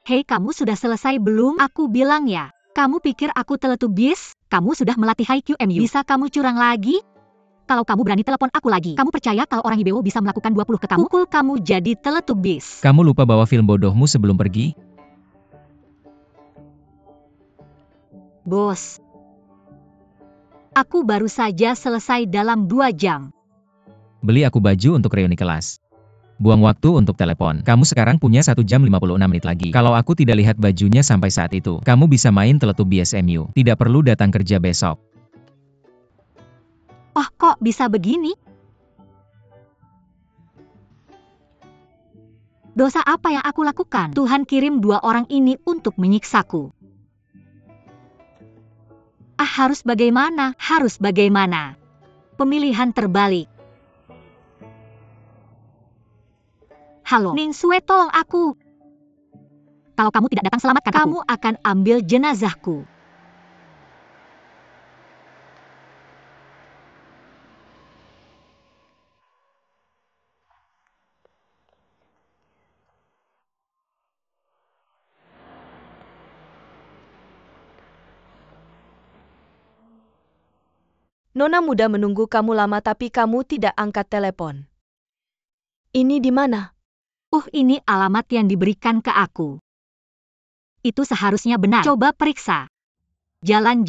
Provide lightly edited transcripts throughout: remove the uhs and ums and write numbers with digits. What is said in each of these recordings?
Hei, kamu sudah selesai belum? Aku bilang ya. Kamu pikir aku Teletubbies? Kamu sudah melatih HiQMU. Bisa kamu curang lagi? Kalau kamu berani telepon aku lagi, kamu percaya kalau orang Hibeo bisa melakukan 20 ke kamu? Pukul kamu jadi Teletubbies. Kamu lupa bawa film bodohmu sebelum pergi? Bos. Aku baru saja selesai dalam 2 jam. Beli aku baju untuk reuni kelas. Buang waktu untuk telepon. Kamu sekarang punya 1 jam 56 menit lagi. Kalau aku tidak lihat bajunya sampai saat itu, kamu bisa main Teletubbies MU. Tidak perlu datang kerja besok. Oh, kok bisa begini? Dosa apa yang aku lakukan? Tuhan kirim 2 orang ini untuk menyiksaku. Harus bagaimana? Harus bagaimana? Pemilihan terbalik. Halo, Ning Sue, tolong aku. Kalau kamu tidak datang selamatkan aku, kamu akan ambil jenazahku. Nona muda menunggu kamu lama tapi kamu tidak angkat telepon. Ini di mana? Ini alamat yang diberikan ke aku. Itu seharusnya benar. Coba periksa. Jalan.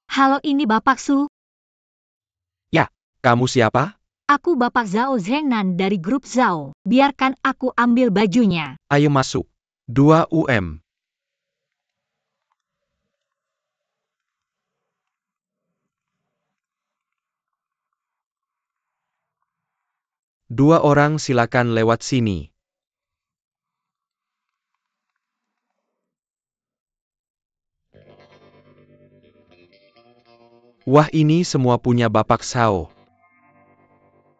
Halo, ini Bapak Su. Ya, kamu siapa? Aku Bapak Zhao Zhengnan dari grup Zhao. Biarkan aku ambil bajunya. Ayo masuk. 2 UM. Dua orang silakan lewat sini. Wah, ini semua punya Bapak Zhao.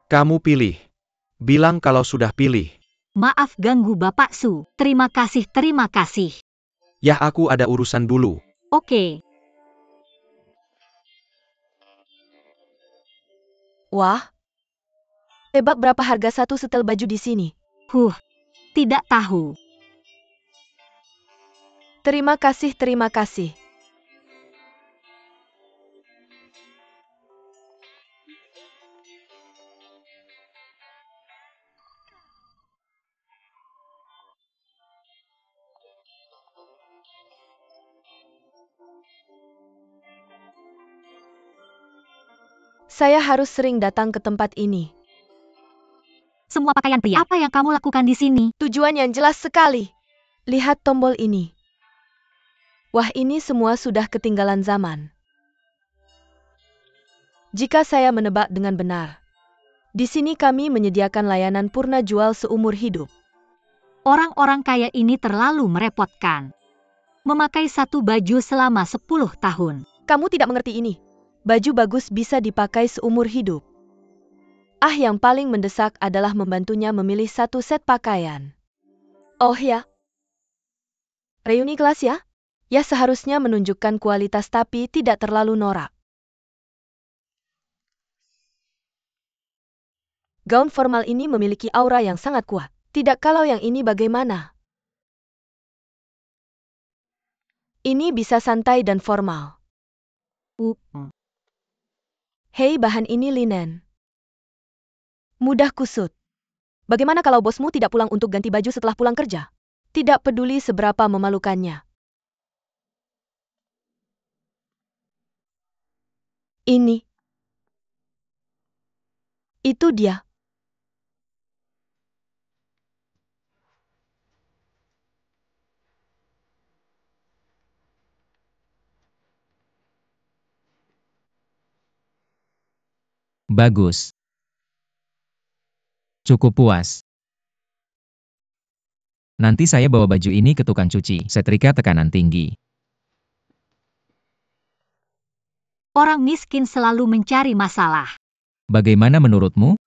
Kamu pilih. Bilang kalau sudah pilih. Maaf ganggu Bapak Su. Terima kasih. Ya, aku ada urusan dulu. Oke. Wah. Tebak berapa harga satu setel baju di sini? Tidak tahu. Terima kasih. Saya harus sering datang ke tempat ini. Semua pakaian pria. Apa yang kamu lakukan di sini? Tujuan yang jelas sekali. Lihat tombol ini. Wah, ini semua sudah ketinggalan zaman. Jika saya menebak dengan benar, di sini kami menyediakan layanan purna jual seumur hidup. Orang-orang kaya ini terlalu merepotkan. Memakai satu baju selama 10 tahun. Kamu tidak mengerti ini. Baju bagus bisa dipakai seumur hidup. Yang paling mendesak adalah membantunya memilih satu set pakaian. Oh ya. Reuni kelas ya? Ya, seharusnya menunjukkan kualitas tapi tidak terlalu norak. Gaun formal ini memiliki aura yang sangat kuat. Tidak, kalau yang ini bagaimana? Ini bisa santai dan formal. Hei, bahan ini linen. Mudah kusut. Bagaimana kalau bosmu tidak pulang untuk ganti baju setelah pulang kerja? Tidak peduli seberapa memalukannya. Ini. Itu dia. Bagus. Cukup puas. Nanti saya bawa baju ini ke tukang cuci. Setrika tekanan tinggi. Orang miskin selalu mencari masalah. Bagaimana menurutmu?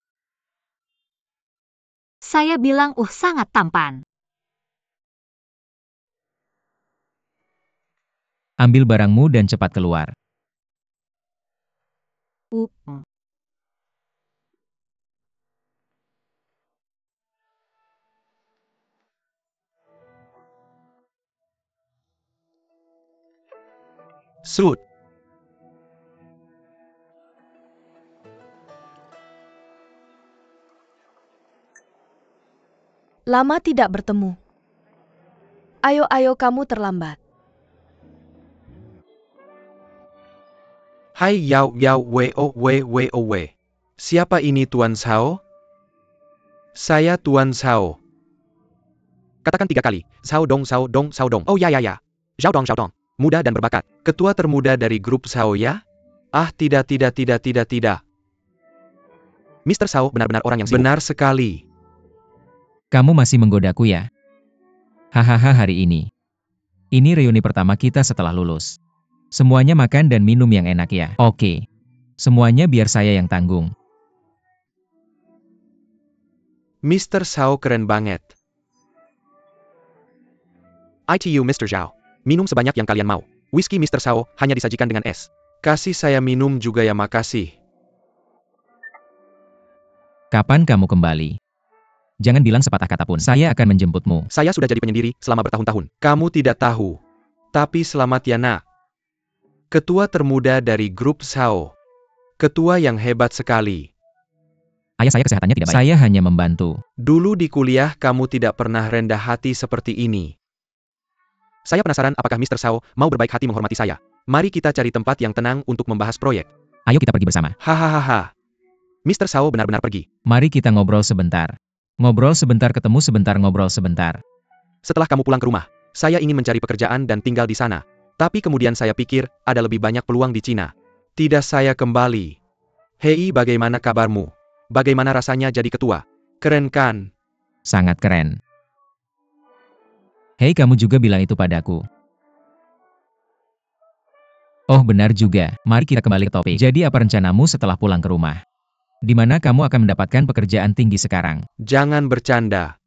Saya bilang sangat tampan. Ambil barangmu dan cepat keluar. Uh, Sud. Lama tidak bertemu. Ayo kamu terlambat. Hai Yao Yao we. Siapa ini Tuan Sao? Saya Tuan Sao. Katakan 3 kali. Sao Dong. Oh ya. Zhao Dong. Muda dan berbakat. Ketua termuda dari grup Sao ya? Ah tidak. Mr. Sao benar-benar orang yang sibuk. Benar sekali. Kamu masih menggodaku ya? Hahaha hari ini. Ini reuni pertama kita setelah lulus. Semuanya makan dan minum yang enak ya. Oke. Semuanya biar saya yang tanggung. Mr. Sao keren banget. ITU Mr. Zhao. Minum sebanyak yang kalian mau. Whisky Mr. Sao hanya disajikan dengan es. Kasih saya minum juga ya, makasih. Kapan kamu kembali? Jangan bilang sepatah kata pun. Saya akan menjemputmu. Saya sudah jadi penyendiri selama bertahun-tahun. Kamu tidak tahu. Tapi selamat ya nak. Ketua termuda dari grup Sao. Ketua yang hebat sekali. Ayah saya kesehatannya tidak baik. Saya hanya membantu. Dulu di kuliah kamu tidak pernah rendah hati seperti ini. Saya penasaran apakah Mr. Sao mau berbaik hati menghormati saya. Mari kita cari tempat yang tenang untuk membahas proyek. Ayo kita pergi bersama. Hahaha. Mr. Sao benar-benar pergi. Mari kita ngobrol sebentar. Ngobrol sebentar, ketemu sebentar, ngobrol sebentar. Setelah kamu pulang ke rumah, saya ingin mencari pekerjaan dan tinggal di sana. Tapi kemudian saya pikir, ada lebih banyak peluang di Cina. Tidak, saya kembali. Hei, bagaimana kabarmu? Bagaimana rasanya jadi ketua? Keren kan? Sangat keren. Hei, kamu juga bilang itu padaku. Oh benar juga, mari kita kembali ke topik. Jadi apa rencanamu setelah pulang ke rumah? Di mana kamu akan mendapatkan pekerjaan tinggi sekarang? Jangan bercanda.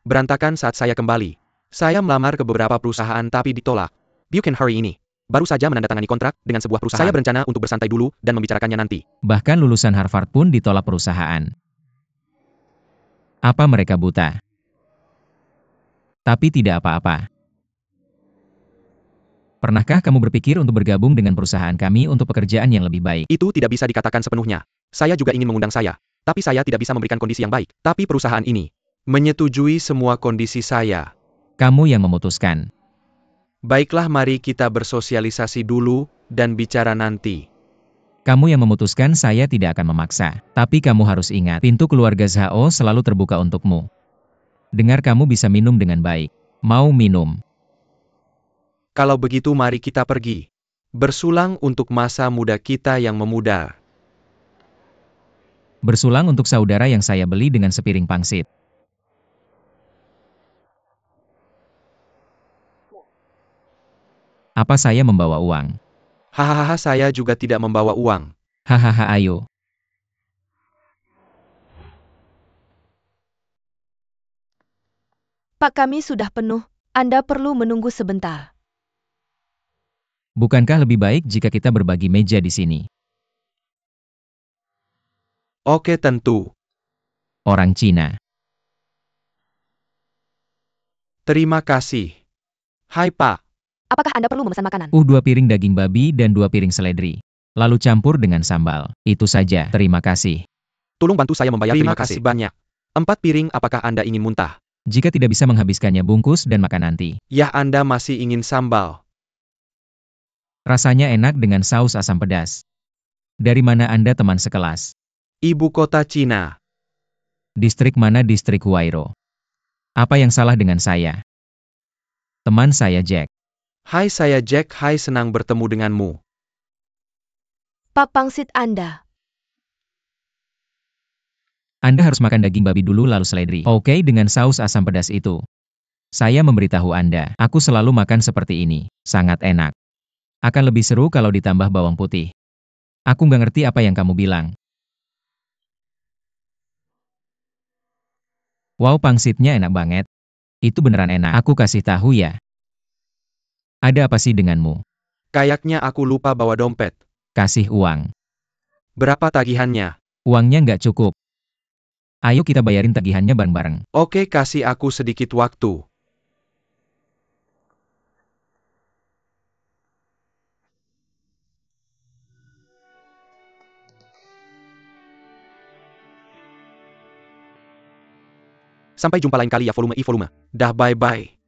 Berantakan saat saya kembali. Saya melamar ke beberapa perusahaan tapi ditolak. Bukan hari ini. Baru saja menandatangani kontrak dengan sebuah perusahaan. Saya berencana untuk bersantai dulu dan membicarakannya nanti. Bahkan lulusan Harvard pun ditolak perusahaan. Apa mereka buta? Tapi tidak apa-apa. Pernahkah kamu berpikir untuk bergabung dengan perusahaan kami untuk pekerjaan yang lebih baik? Itu tidak bisa dikatakan sepenuhnya. Saya juga ingin mengundang saya. Tapi saya tidak bisa memberikan kondisi yang baik. Tapi perusahaan ini menyetujui semua kondisi saya. Kamu yang memutuskan. Baiklah, mari kita bersosialisasi dulu dan bicara nanti. Kamu yang memutuskan, saya tidak akan memaksa. Tapi kamu harus ingat, pintu keluarga Zhao selalu terbuka untukmu. Dengar, kamu bisa minum dengan baik. Mau minum? Kalau begitu mari kita pergi. Bersulang untuk masa muda kita yang memudar. Bersulang untuk saudara yang saya beli dengan sepiring pangsit. Apa saya membawa uang? Hahaha, saya juga tidak membawa uang. Hahaha, ayo. Pak, kami sudah penuh. Anda perlu menunggu sebentar. Bukankah lebih baik jika kita berbagi meja di sini? Oke, tentu. Orang Cina. Terima kasih. Hai Pak. Apakah Anda perlu memesan makanan? 2 piring daging babi dan 2 piring seledri. Lalu campur dengan sambal. Itu saja, terima kasih. Tolong bantu saya membayar. Terima kasih banyak. 4 piring, apakah Anda ingin muntah? Jika tidak bisa menghabiskannya, bungkus dan makan nanti. Ya, Anda masih ingin sambal. Rasanya enak dengan saus asam pedas. Dari mana Anda, teman sekelas? Ibu kota Cina. Distrik mana? Distrik Huairou. Apa yang salah dengan saya? Teman saya Jack. Hai, saya Jack. Hai, senang bertemu denganmu. Pak, pangsit Anda. Anda harus makan daging babi dulu lalu seledri. Oke, dengan saus asam pedas itu. Saya memberitahu Anda, aku selalu makan seperti ini. Sangat enak. Akan lebih seru kalau ditambah bawang putih. Aku nggak ngerti apa yang kamu bilang. Wow, pangsitnya enak banget. Itu beneran enak. Aku kasih tahu ya. Ada apa sih denganmu? Kayaknya aku lupa bawa dompet. Kasih uang. Berapa tagihannya? Uangnya nggak cukup. Ayo kita bayarin tagihannya bareng-bareng. Oke, kasih aku sedikit waktu. Sampai jumpa lain kali ya volume i volume. Dah bye-bye.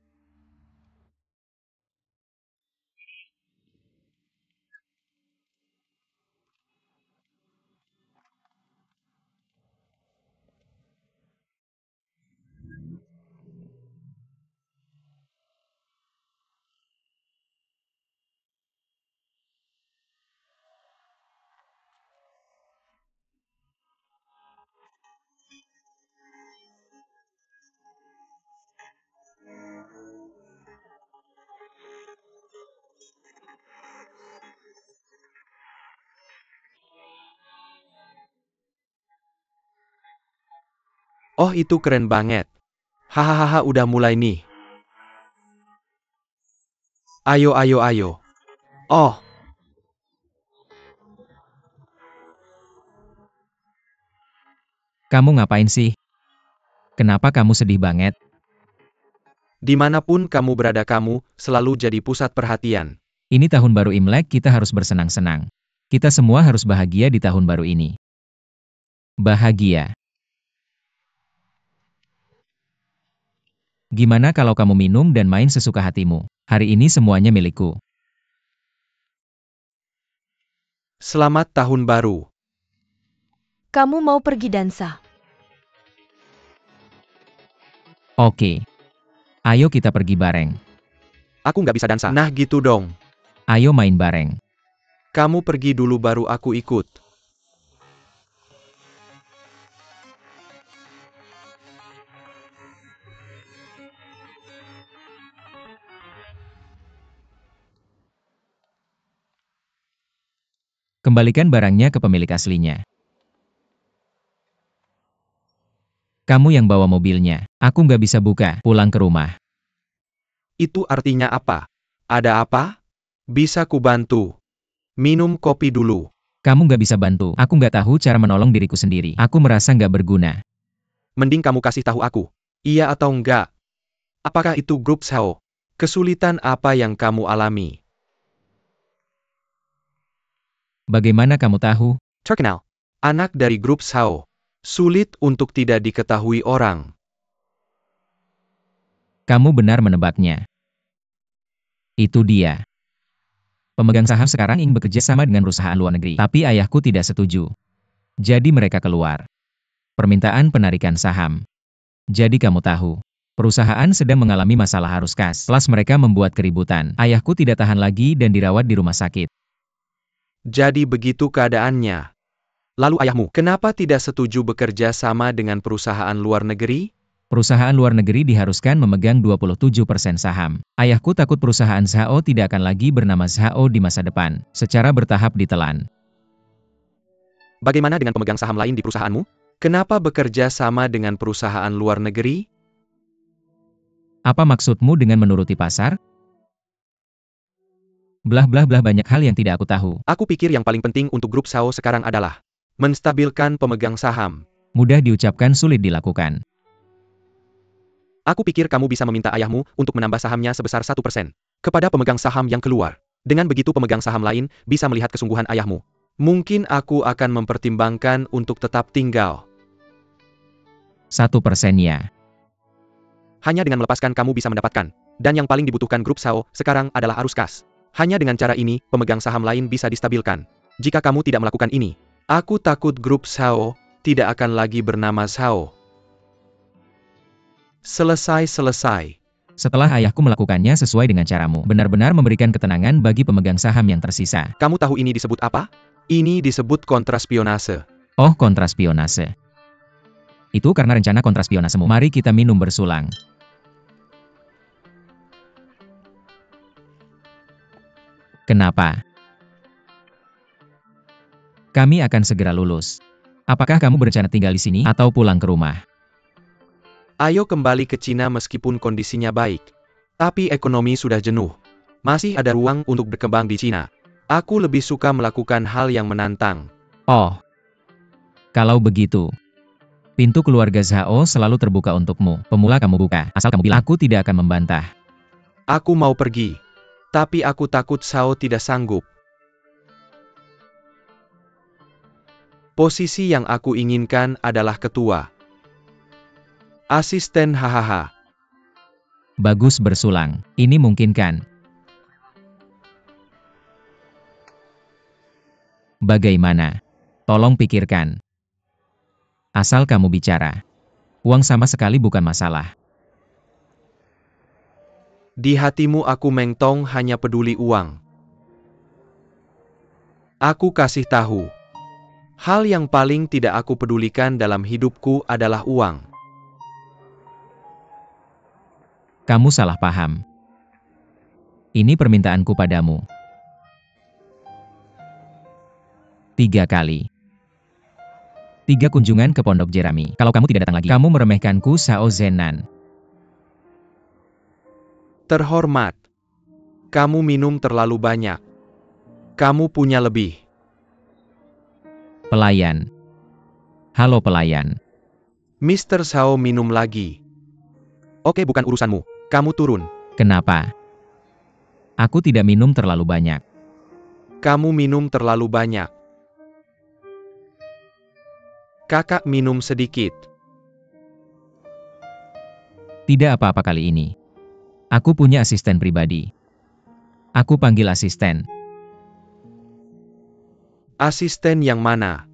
Oh, itu keren banget. Hahaha, udah mulai nih. Ayo, ayo, ayo. Oh, Kamu ngapain sih? Kenapa kamu sedih banget? dimanapun kamu berada, kamu selalu jadi pusat perhatian. Ini tahun baru Imlek, kita harus bersenang-senang. Kita semua harus bahagia di tahun baru ini. Bahagia. Gimana kalau kamu minum dan main sesuka hatimu? Hari ini semuanya milikku. Selamat tahun baru. Kamu mau pergi dansa? Oke. Ayo kita pergi bareng. Aku nggak bisa dansa. Nah gitu dong. Ayo main bareng. Kamu pergi dulu baru aku ikut. Kembalikan barangnya ke pemilik aslinya. Kamu yang bawa mobilnya. Aku nggak bisa buka, pulang ke rumah. Itu artinya apa? Ada apa? Bisa ku bantu? Minum kopi dulu. Kamu nggak bisa bantu. Aku nggak tahu cara menolong diriku sendiri. Aku merasa nggak berguna. Mending kamu kasih tahu aku. Iya atau enggak? Apakah itu grup Sao? Kesulitan apa yang kamu alami? Bagaimana kamu tahu? Terkenal. Anak dari grup Sao. Sulit untuk tidak diketahui orang. Kamu benar menebaknya. Itu dia. Pemegang saham sekarang ingin bekerja sama dengan perusahaan luar negeri. Tapi ayahku tidak setuju. Jadi mereka keluar. Permintaan penarikan saham. Jadi kamu tahu. Perusahaan sedang mengalami masalah arus kas. Plus mereka membuat keributan. Ayahku tidak tahan lagi dan dirawat di rumah sakit. Jadi begitu keadaannya. Lalu ayahmu, kenapa tidak setuju bekerja sama dengan perusahaan luar negeri? Perusahaan luar negeri diharuskan memegang 27% saham. Ayahku takut perusahaan SHO tidak akan lagi bernama SHO di masa depan. Secara bertahap ditelan. Bagaimana dengan pemegang saham lain di perusahaanmu? Kenapa bekerja sama dengan perusahaan luar negeri? Apa maksudmu dengan menuruti pasar? Blah blah blah, banyak hal yang tidak aku tahu. Aku pikir yang paling penting untuk grup Sao sekarang adalah menstabilkan pemegang saham. Mudah diucapkan, sulit dilakukan. Aku pikir kamu bisa meminta ayahmu untuk menambah sahamnya sebesar 1% kepada pemegang saham yang keluar. Dengan begitu pemegang saham lain bisa melihat kesungguhan ayahmu. Mungkin aku akan mempertimbangkan untuk tetap tinggal. 1% ya. Hanya dengan melepaskan kamu bisa mendapatkan. Dan yang paling dibutuhkan grup Sao sekarang adalah arus kas. Hanya dengan cara ini, pemegang saham lain bisa distabilkan. Jika kamu tidak melakukan ini, aku takut grup Sao tidak akan lagi bernama Sao. Selesai. Setelah ayahku melakukannya sesuai dengan caramu, benar-benar memberikan ketenangan bagi pemegang saham yang tersisa. Kamu tahu ini disebut apa? Ini disebut kontraspionase. Oh, kontraspionase. Itu karena rencana kontraspionasemu. Mari kita minum bersulang. Kenapa? Kami akan segera lulus. Apakah kamu berencana tinggal di sini atau pulang ke rumah? Ayo kembali ke Cina meskipun kondisinya baik. Tapi ekonomi sudah jenuh. Masih ada ruang untuk berkembang di Cina. Aku lebih suka melakukan hal yang menantang. Oh, kalau begitu. Pintu keluarga Zhao selalu terbuka untukmu. Pemula kamu buka, asal kamu bilang. Aku tidak akan membantah. Aku mau pergi. Tapi aku takut Zhao tidak sanggup. Posisi yang aku inginkan adalah ketua. Asisten hahaha. Bagus bersulang. Ini mungkin kan? Bagaimana? Tolong pikirkan. Asal kamu bicara. Uang sama sekali bukan masalah. Di hatimu aku Meng Tong hanya peduli uang. Aku kasih tahu. Hal yang paling tidak aku pedulikan dalam hidupku adalah uang. Kamu salah paham. Ini permintaanku padamu. 3 kali. 3 kunjungan ke Pondok Jerami. Kalau kamu tidak datang lagi, kamu meremehkanku Shao Zenan. Terhormat. Kamu minum terlalu banyak. Kamu punya lebih. Pelayan. Halo pelayan. Mr. Zhao minum lagi. Oke, bukan urusanmu. Kamu turun. Kenapa? Aku tidak minum terlalu banyak. Kamu minum terlalu banyak. Kakak minum sedikit. Tidak apa-apa kali ini. Aku punya asisten pribadi. Aku panggil asisten. Asisten yang mana?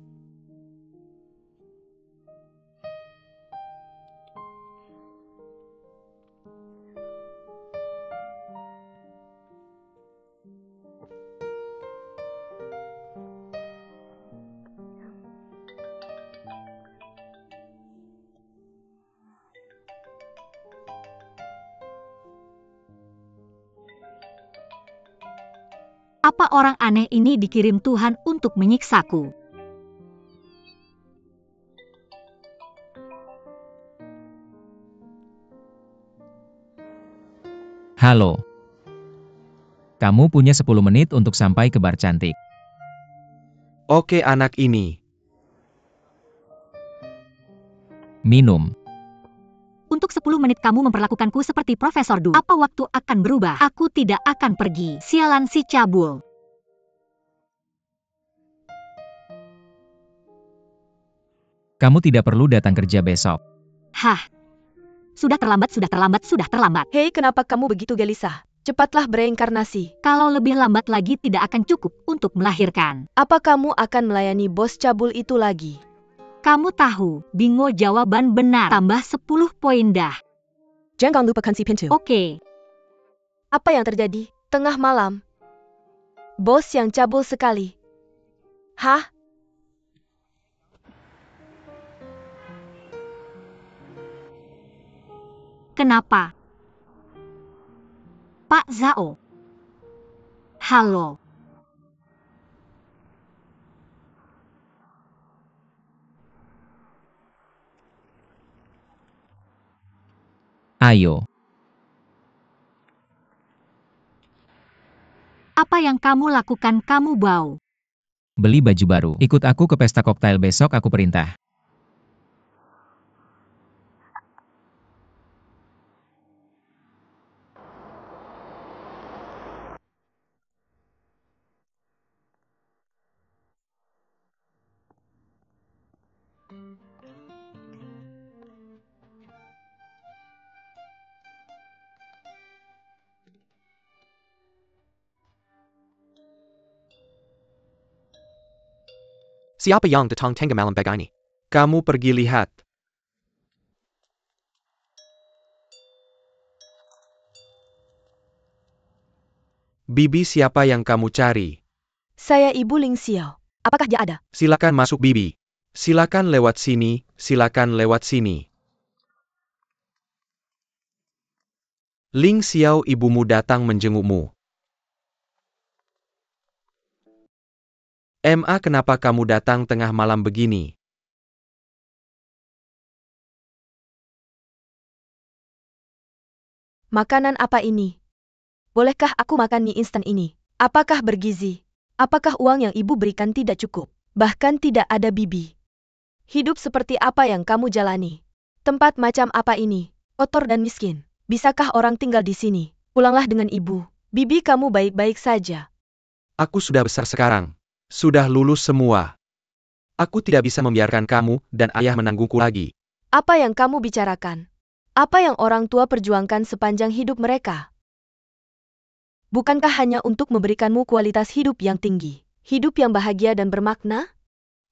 Apa orang aneh ini dikirim Tuhan untuk menyiksaku? Halo. Kamu punya 10 menit untuk sampai ke bar cantik. Oke anak ini. Minum. Untuk 10 menit kamu memperlakukanku seperti Profesor Du. Apa waktu akan berubah? Aku tidak akan pergi. Sialan si cabul. Kamu tidak perlu datang kerja besok. Hah. Sudah terlambat, sudah terlambat, sudah terlambat. Hei, kenapa kamu begitu gelisah? Cepatlah bereinkarnasi. Kalau lebih lambat lagi tidak akan cukup untuk melahirkan. Apa kamu akan melayani bos cabul itu lagi? Kamu tahu, bingo jawaban benar. Tambah 10 poin dah. Jangan lupakan si pintu. Oke. Apa yang terjadi? Tengah malam. Bos yang cabul sekali. Hah? Kenapa? Pak Zhao. Halo. Ayo. Apa yang kamu lakukan, kamu bau? Beli baju baru. Ikut aku ke pesta koktail besok, aku perintah. Siapa yang datang tengah malam begini? Kamu pergi lihat. Bibi siapa yang kamu cari? Saya Ibu Ling Xiao. Apakah dia ada? Silakan masuk Bibi. Silakan lewat sini, silakan lewat sini. Ling Xiao, ibumu datang menjengukmu. Kenapa kamu datang tengah malam begini? Makanan apa ini? Bolehkah aku makan mie instan ini? Apakah bergizi? Apakah uang yang ibu berikan tidak cukup? Bahkan tidak ada bibi. Hidup seperti apa yang kamu jalani? Tempat macam apa ini? Kotor dan miskin. Bisakah orang tinggal di sini? Pulanglah dengan ibu. Bibi kamu baik-baik saja. Aku sudah besar sekarang. Sudah lulus semua. Aku tidak bisa membiarkan kamu dan ayah menanggungku lagi. Apa yang kamu bicarakan? Apa yang orang tua perjuangkan sepanjang hidup mereka? Bukankah hanya untuk memberikanmu kualitas hidup yang tinggi? Hidup yang bahagia dan bermakna?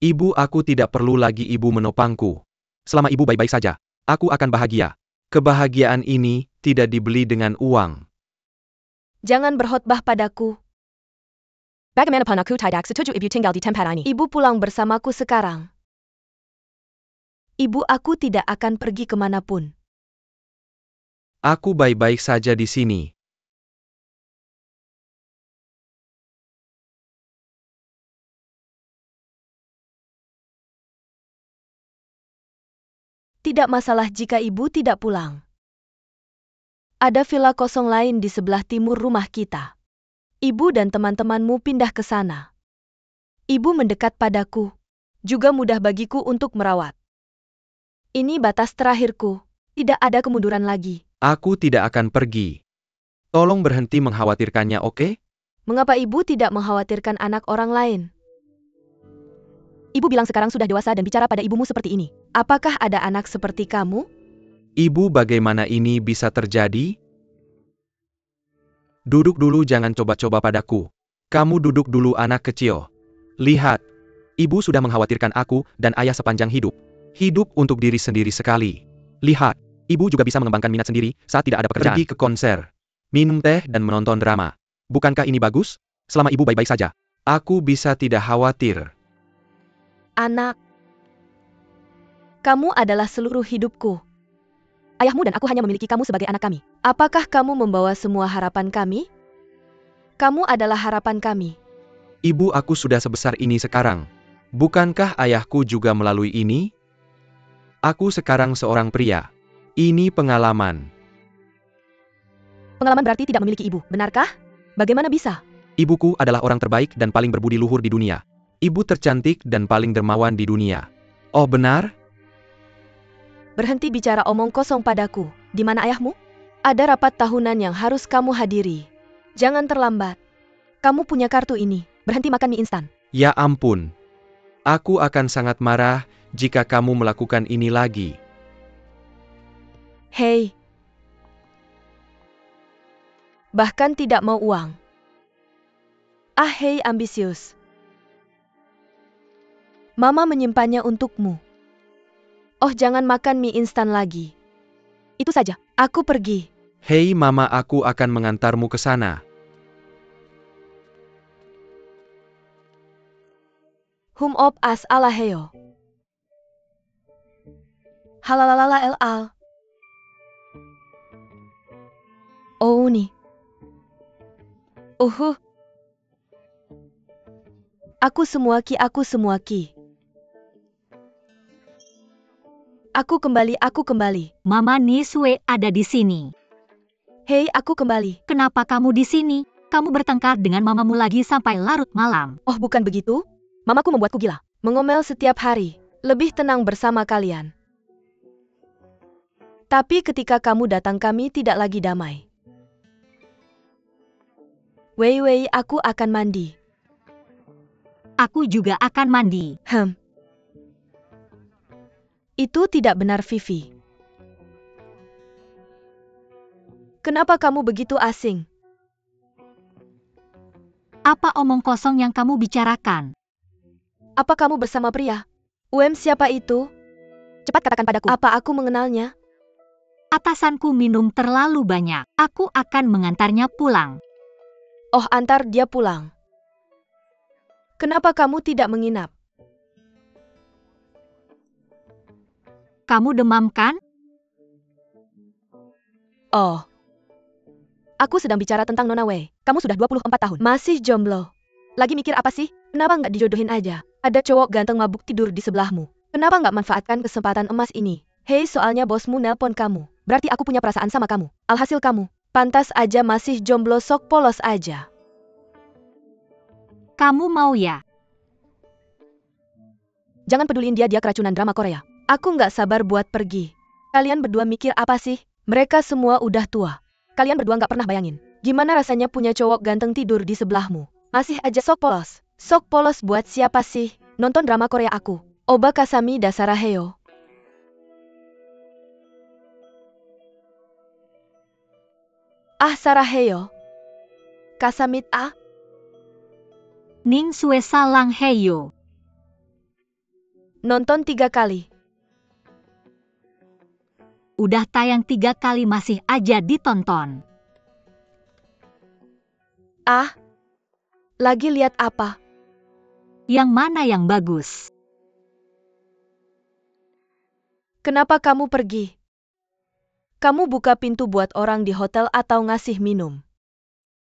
Ibu, aku tidak perlu lagi ibu menopangku. Selama ibu baik-baik saja, aku akan bahagia. Kebahagiaan ini tidak dibeli dengan uang. Jangan berkhotbah padaku. Bagaimana aku tidak setuju ibu tinggal di tempat ini? Ibu pulang bersamaku sekarang. Ibu, aku tidak akan pergi kemanapun. Aku baik-baik saja di sini. Tidak masalah jika ibu tidak pulang. Ada villa kosong lain di sebelah timur rumah kita. Ibu dan teman-temanmu pindah ke sana. Ibu mendekat padaku. Juga mudah bagiku untuk merawat. Ini batas terakhirku. Tidak ada kemunduran lagi. Aku tidak akan pergi. Tolong berhenti mengkhawatirkannya, oke? Mengapa ibu tidak mengkhawatirkan anak orang lain? Ibu bilang sekarang sudah dewasa dan bicara pada ibumu seperti ini. Apakah ada anak seperti kamu? Ibu, bagaimana ini bisa terjadi? Duduk dulu, jangan coba-coba padaku. Kamu duduk dulu, anak kecil. Lihat, ibu sudah mengkhawatirkan aku dan ayah sepanjang hidup. Hidup untuk diri sendiri sekali. Lihat, ibu juga bisa mengembangkan minat sendiri saat tidak ada pekerjaan. Pergi ke konser, minum teh dan menonton drama. Bukankah ini bagus? Selama ibu baik-baik saja, aku bisa tidak khawatir. Anak, kamu adalah seluruh hidupku. Ayahmu dan aku hanya memiliki kamu sebagai anak kami. Apakah kamu membawa semua harapan kami? Kamu adalah harapan kami. Ibu, aku sudah sebesar ini sekarang. Bukankah ayahku juga melalui ini? Aku sekarang seorang pria. Ini pengalaman. Pengalaman berarti tidak memiliki ibu, benarkah? Bagaimana bisa? Ibuku adalah orang terbaik dan paling berbudi luhur di dunia. Ibu tercantik dan paling dermawan di dunia. Oh, benar? Berhenti bicara omong kosong padaku. Di mana ayahmu? Ada rapat tahunan yang harus kamu hadiri. Jangan terlambat. Kamu punya kartu ini. Berhenti makan mie instan. Ya ampun. Aku akan sangat marah jika kamu melakukan ini lagi. Hei. Bahkan tidak mau uang. Ah, hei ambisius. Mama menyimpannya untukmu. Oh, jangan makan mie instan lagi. Itu saja, aku pergi. Hei mama, aku akan mengantarmu ke sana. Op as alaheo. Halalalala el al. Oh ni. Aku semua ki. Aku kembali. Mama Niswe ada di sini. Hei, aku kembali. Kenapa kamu di sini? Kamu bertengkar dengan mamamu lagi sampai larut malam. Oh, bukan begitu? Mamaku membuatku gila. Mengomel setiap hari. Lebih tenang bersama kalian. Tapi ketika kamu datang kami tidak lagi damai. Wei, aku akan mandi. Aku juga akan mandi. Itu tidak benar, Vivi. Kenapa kamu begitu asing? Apa omong kosong yang kamu bicarakan? Apa kamu bersama pria? Siapa itu? Cepat katakan padaku. Apa aku mengenalnya? Atasanku minum terlalu banyak. Aku akan mengantarnya pulang. Oh, antar dia pulang. Kenapa kamu tidak menginap? Kamu demam kan? Oh. Aku sedang bicara tentang Nona Wei. Kamu sudah 24 tahun. Masih jomblo. Lagi mikir apa sih? Kenapa nggak dijodohin aja? Ada cowok ganteng mabuk tidur di sebelahmu. Kenapa nggak manfaatkan kesempatan emas ini? Hei, soalnya bosmu nelpon kamu. Berarti aku punya perasaan sama kamu. Alhasil kamu Pantas aja masih jomblo sok polos aja. Kamu mau ya? Jangan peduliin dia keracunan drama Korea. Aku nggak sabar buat pergi. Kalian berdua mikir apa sih? Mereka semua udah tua. Kalian berdua nggak pernah bayangin. Gimana rasanya punya cowok ganteng tidur di sebelahmu? Masih aja sok polos. Sok polos buat siapa sih? Nonton drama Korea aku. Oba kasami dasaraheyo. Ah saraheyo. Kasamit ah. Ning sue salang heyo. Nonton 3 kali. Udah tayang 3 kali masih aja ditonton. Ah. Lagi lihat apa? Yang mana yang bagus? Kenapa kamu pergi? Kamu buka pintu buat orang di hotel atau ngasih minum?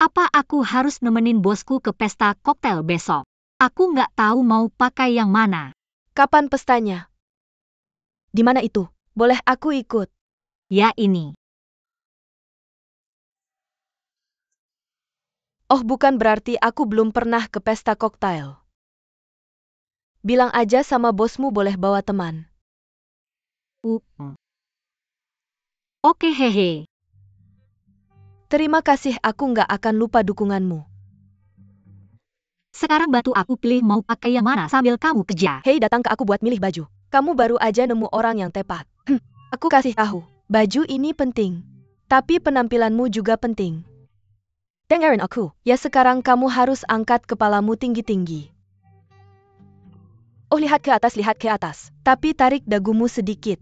Apa aku harus nemenin bosku ke pesta koktail besok? Aku nggak tahu mau pakai yang mana. Kapan pestanya? Di mana itu? Boleh aku ikut? Ya ini. Oh bukan berarti aku belum pernah ke pesta koktail. Bilang aja sama bosmu boleh bawa teman. Oke hehe. Terima kasih, aku nggak akan lupa dukunganmu. Sekarang bantu aku pilih mau pakai yang mana sambil kamu kerja. Hei, datang ke aku buat milih baju. Kamu baru aja nemu orang yang tepat. Aku kasih tahu, baju ini penting. Tapi penampilanmu juga penting. Dengerin aku. Ya sekarang kamu harus angkat kepalamu tinggi-tinggi. Oh lihat ke atas. Tapi tarik dagumu sedikit.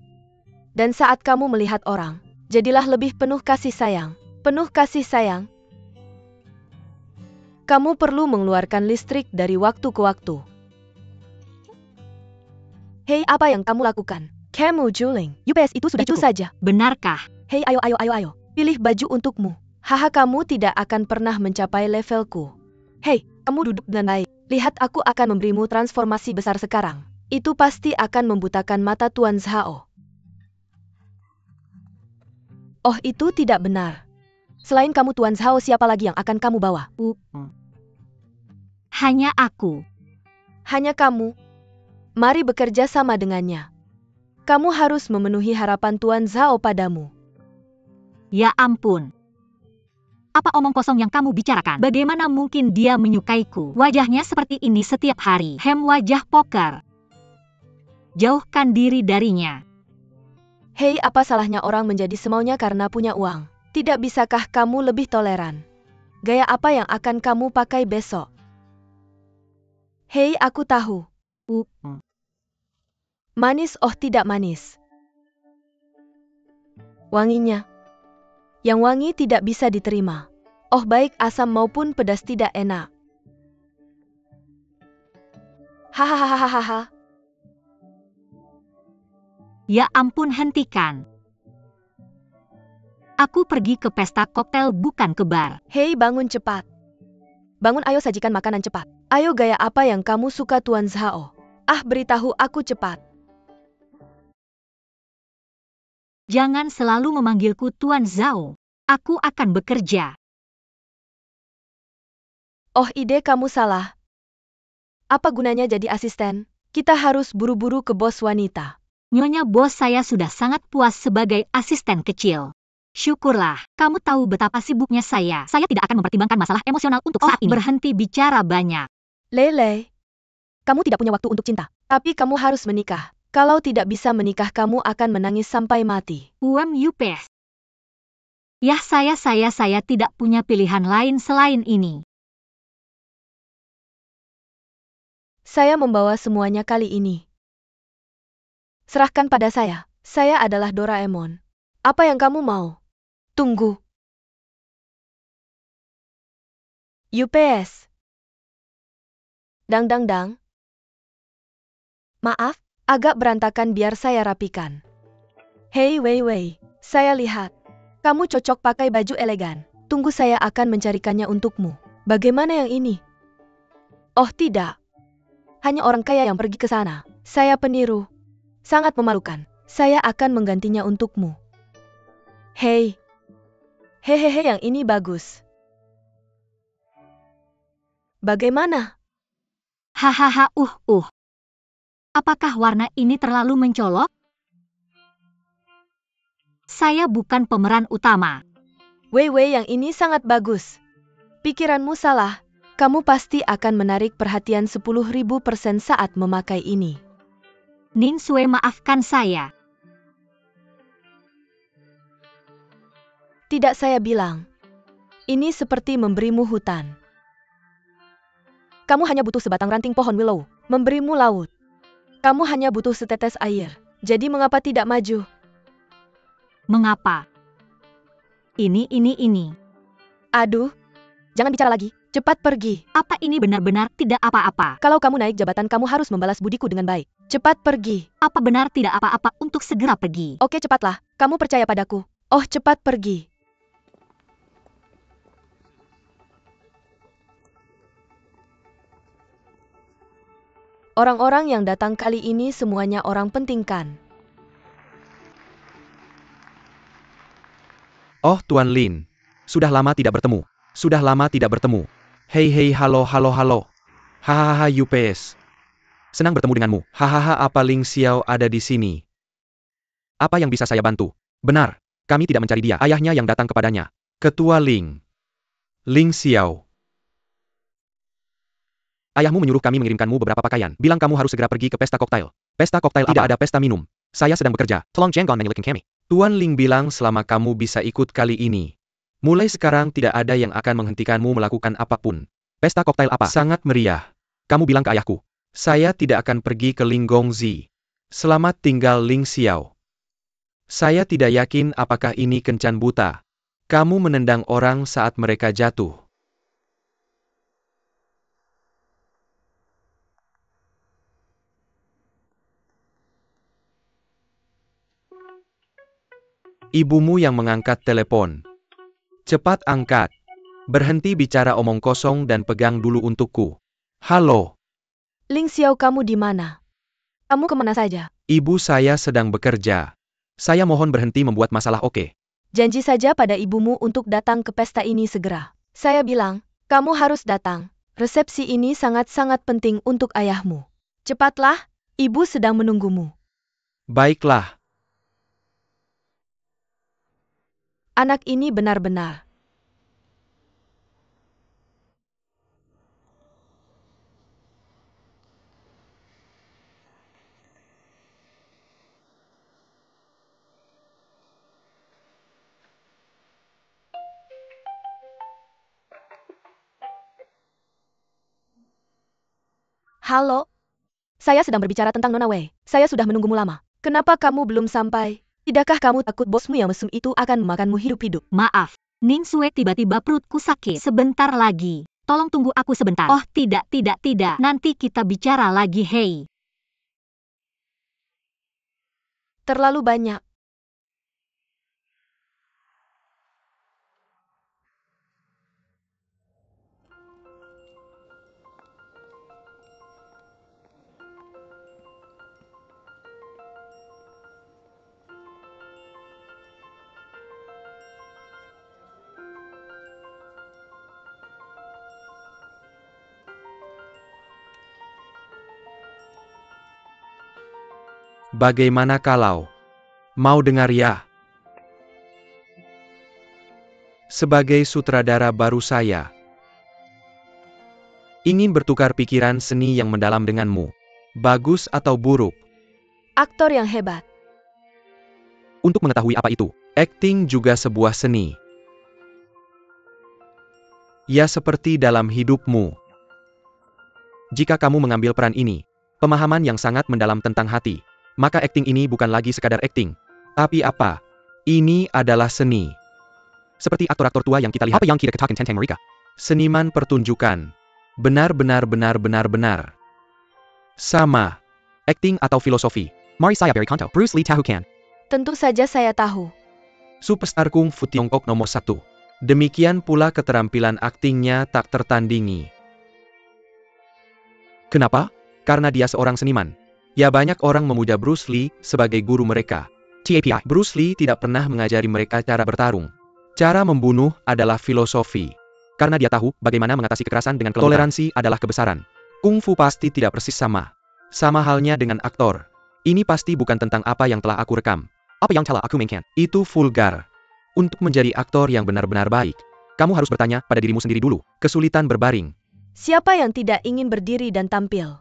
Dan saat kamu melihat orang, jadilah lebih penuh kasih sayang. Penuh kasih sayang. Kamu perlu mengeluarkan listrik dari waktu ke waktu. Hei, apa yang kamu lakukan? Kamu juling. UPS itu sudah Itu cukup. saja. Benarkah? Hei, ayo. Pilih baju untukmu. Haha, kamu tidak akan pernah mencapai levelku. Hei, kamu duduk dengan baik. Lihat, aku akan memberimu transformasi besar sekarang. Itu pasti akan membutakan mata Tuan Zhao. Oh, itu tidak benar. Selain kamu Tuan Zhao, siapa lagi yang akan kamu bawa? Hanya aku. Hanya kamu. Mari bekerja sama dengannya. Kamu harus memenuhi harapan Tuan Zhao padamu. Ya ampun. Apa omong kosong yang kamu bicarakan? Bagaimana mungkin dia menyukaiku? Wajahnya seperti ini setiap hari. Wajah poker. Jauhkan diri darinya. Hei, apa salahnya orang menjadi semaunya karena punya uang? Tidak bisakah kamu lebih toleran? Gaya apa yang akan kamu pakai besok? Hei, aku tahu. Manis, oh tidak manis. Wanginya. Yang wangi tidak bisa diterima. Oh baik, asam maupun pedas tidak enak. Hahaha. Ya ampun, hentikan. Aku pergi ke pesta koktail bukan ke bar. Hei, bangun cepat. Bangun, ayo sajikan makanan cepat. Ayo, gaya apa yang kamu suka Tuan Zhao? Ah, beritahu aku cepat. Jangan selalu memanggilku Tuan Zhao. Aku akan bekerja. Oh, ide kamu salah. Apa gunanya jadi asisten? Kita harus buru-buru ke bos wanita. Nyonya bos, saya sudah sangat puas sebagai asisten kecil. Syukurlah, kamu tahu betapa sibuknya saya. Saya tidak akan mempertimbangkan masalah emosional untuk saat ini. Berhenti bicara banyak. Lele, Kamu tidak punya waktu untuk cinta. tapi kamu harus menikah. Kalau tidak bisa menikah, kamu akan menangis sampai mati. UMUPS. Ya, saya tidak punya pilihan lain selain ini. Saya membawa semuanya kali ini. Serahkan pada saya. Saya adalah Doraemon. Apa yang kamu mau? Tunggu. UPS. Dang. Maaf, agak berantakan, biar saya rapikan. Hei, Wei. Saya lihat. Kamu cocok pakai baju elegan. Tunggu, saya akan mencarikannya untukmu. Bagaimana yang ini? Oh tidak. Hanya orang kaya yang pergi ke sana. Saya peniru. Sangat memalukan. Saya akan menggantinya untukmu. Hei, Hehehe, yang ini bagus. Bagaimana? Hahaha, Apakah warna ini terlalu mencolok? Saya bukan pemeran utama. Wei, yang ini sangat bagus. Pikiranmu salah. Kamu pasti akan menarik perhatian 10.000% saat memakai ini. Ning Sue, maafkan saya. Tidak, saya bilang. Ini seperti memberimu hutan. Kamu hanya butuh sebatang ranting pohon willow, memberimu laut. Kamu hanya butuh setetes air. Jadi mengapa tidak maju? Mengapa? Ini. Aduh, jangan bicara lagi. Cepat pergi. Apa ini benar-benar tidak apa-apa? Kalau kamu naik jabatan, kamu harus membalas budiku dengan baik. Cepat pergi. Apa benar tidak apa-apa untuk segera pergi? Oke, cepatlah. Kamu percaya padaku. Oh, cepat pergi. Orang-orang yang datang kali ini semuanya orang penting kan? Oh, Tuan Lin. Sudah lama tidak bertemu. Hei, halo. Hahaha, UPS. Senang bertemu denganmu. Hahaha, apa Ling Xiao ada di sini? Apa yang bisa saya bantu? Benar, kami tidak mencari dia. Ayahnya yang datang kepadanya. Ketua Ling. Ling Xiao. Ayahmu menyuruh kami mengirimkanmu beberapa pakaian. Bilang kamu harus segera pergi ke pesta koktail. Pesta koktail tidak ada pesta minum. Saya sedang bekerja. Tolong jangan menyelidikin kami. Tuan Ling bilang selama kamu bisa ikut kali ini. Mulai sekarang tidak ada yang akan menghentikanmu melakukan apapun. Pesta koktail apa? Sangat meriah. Kamu bilang ke ayahku. Saya tidak akan pergi ke Linggongzi. Selamat tinggal Ling Xiao. Saya tidak yakin apakah ini kencan buta. Kamu menendang orang saat mereka jatuh. Ibumu yang mengangkat telepon. Cepat angkat. Berhenti bicara omong kosong dan pegang dulu untukku. Halo. Ling Xiao, kamu di mana? Kamu kemana saja? Ibu saya sedang bekerja. Saya mohon berhenti membuat masalah, oke? Janji saja pada ibumu untuk datang ke pesta ini segera. Saya bilang, kamu harus datang. Resepsi ini sangat-sangat penting untuk ayahmu. Cepatlah, ibu sedang menunggumu. Baiklah. Anak ini benar-benar. Halo? Saya sedang berbicara tentang Nona Wei. Saya sudah menunggumu lama. Kenapa kamu belum sampai? Tidakkah kamu takut bosmu yang mesum itu akan memakanmu hidup-hidup? Maaf, Ning Sue, tiba-tiba perutku sakit. Sebentar lagi. Tolong tunggu aku sebentar. Oh, tidak. Nanti kita bicara lagi, hei. Terlalu banyak. Bagaimana kalau mau dengar ya? Sebagai sutradara baru saya ingin bertukar pikiran seni yang mendalam denganmu. Bagus atau buruk? Aktor yang hebat. Untuk mengetahui apa itu, akting juga sebuah seni. Ya, seperti dalam hidupmu. Jika kamu mengambil peran ini, pemahaman yang sangat mendalam tentang hati, maka akting ini bukan lagi sekadar akting. Tapi apa? Ini adalah seni. Seperti aktor-aktor tua yang kita lihat. Apa yang kita katakan tentang mereka? Seniman pertunjukan. Benar. Sama. Akting atau filosofi. Mari saya beri contoh. Bruce Lee tahu kan? Tentu saja saya tahu. Superstar Kung Fu Tiongkok nomor 1. Demikian pula keterampilan aktingnya tak tertandingi. Kenapa? Karena dia seorang seniman. Ya, banyak orang memuja Bruce Lee sebagai guru mereka. TAPI, Bruce Lee tidak pernah mengajari mereka cara bertarung. Cara membunuh adalah filosofi. Karena dia tahu bagaimana mengatasi kekerasan dengan kelembutan. Toleransi adalah kebesaran. Kungfu pasti tidak persis sama. Sama halnya dengan aktor. Ini pasti bukan tentang apa yang telah aku rekam. Apa yang telah aku mainkan? Itu vulgar. Untuk menjadi aktor yang benar-benar baik, kamu harus bertanya pada dirimu sendiri dulu. Kesulitan berbaring. Siapa yang tidak ingin berdiri dan tampil?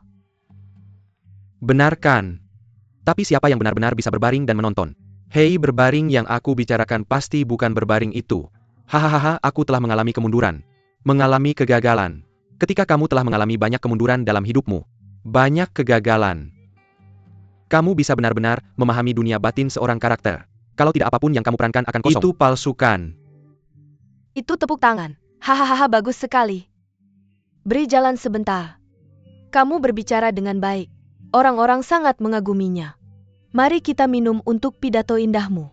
Benarkan. Tapi siapa yang benar-benar bisa berbaring dan menonton? Hei, berbaring yang aku bicarakan pasti bukan berbaring itu. Hahaha, aku telah mengalami kemunduran. Mengalami kegagalan. Ketika kamu telah mengalami banyak kemunduran dalam hidupmu. Banyak kegagalan. Kamu bisa benar-benar memahami dunia batin seorang karakter. Kalau tidak, apapun yang kamu perankan akan kosong. Itu palsukan. Itu tepuk tangan. Hahaha, bagus sekali. Beri jalan sebentar. Kamu berbicara dengan baik. Orang-orang sangat mengaguminya. Mari kita minum untuk pidato indahmu.